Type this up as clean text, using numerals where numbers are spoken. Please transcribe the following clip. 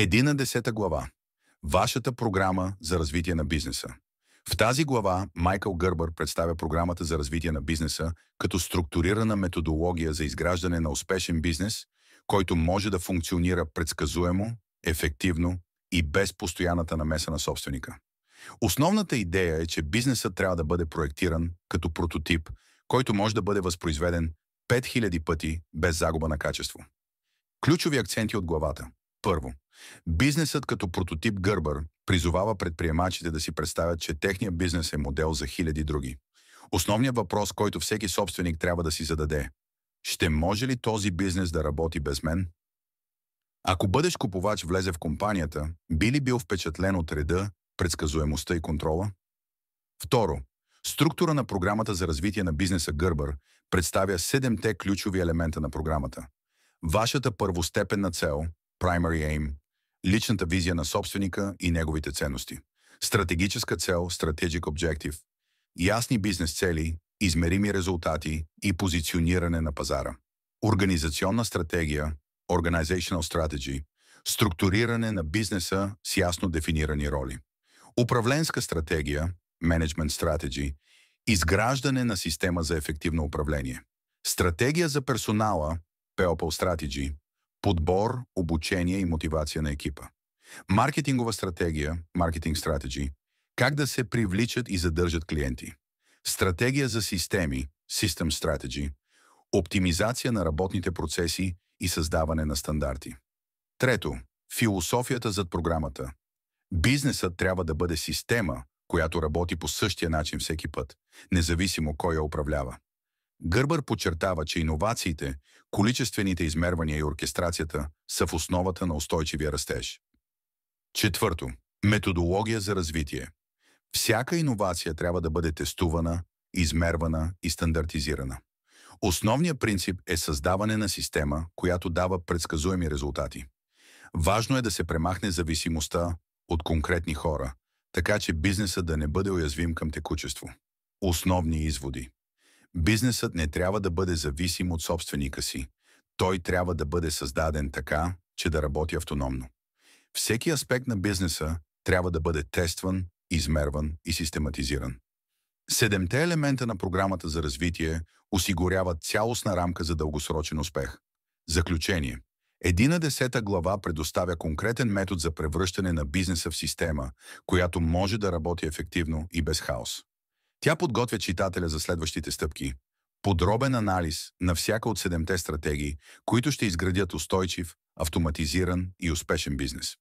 10 глава. Вашата програма за развитие на бизнеса. В тази глава Майкъл Гърбър представя програмата за развитие на бизнеса като структурирана методология за изграждане на успешен бизнес, който може да функционира предсказуемо, ефективно и без постоянната намеса на собственика. Основната идея е, че бизнесът трябва да бъде проектиран като прототип, който може да бъде възпроизведен 5000 пъти без загуба на качество. Ключови акценти от главата. Първо, бизнесът като прототип Гърбър призовава предприемачите да си представят, че техният бизнес е модел за хиляди други. Основният въпрос, който всеки собственик трябва да си зададе: ще може ли този бизнес да работи без мен? Ако бъдеш купувач влезе в компанията, би ли бил впечатлен от реда, предсказуемостта и контрола? Второ, структура на програмата за развитие на бизнеса Гърбър представя 7-те ключови елемента на програмата. Вашата първостепенна цел, primary aim, личната визия на собственика и неговите ценности. Стратегическа цел, strategic objective, ясни бизнес цели, измерими резултати и позициониране на пазара. Организационна стратегия, organizational strategy, структуриране на бизнеса с ясно дефинирани роли. Управленска стратегия, management strategy, изграждане на система за ефективно управление. Стратегия за персонала, people strategy, подбор, обучение и мотивация на екипа. Маркетингова стратегия, marketing strategy, как да се привличат и задържат клиенти. Стратегия за системи, system strategy, оптимизация на работните процеси и създаване на стандарти. Трето, философията зад програмата. Бизнесът трябва да бъде система, която работи по същия начин всеки път, независимо кой я управлява. Гърбър подчертава, че иновациите, количествените измервания и оркестрацията са в основата на устойчивия растеж. Четвърто, методология за развитие. Всяка иновация трябва да бъде тестувана, измервана и стандартизирана. Основният принцип е създаване на система, която дава предсказуеми резултати. Важно е да се премахне зависимостта от конкретни хора, така че бизнесът да не бъде уязвим към текучество. Основни изводи. Бизнесът не трябва да бъде зависим от собственика си. Той трябва да бъде създаден така, че да работи автономно. Всеки аспект на бизнеса трябва да бъде тестван, измерван и систематизиран. 7-те елемента на програмата за развитие осигуряват цялостна рамка за дългосрочен успех. Заключение. 11 глава предоставя конкретен метод за превръщане на бизнеса в система, която може да работи ефективно и без хаос. Тя подготвя читателя за следващите стъпки. Подробен анализ на всяка от 7-те стратегии, които ще изградят устойчив, автоматизиран и успешен бизнес.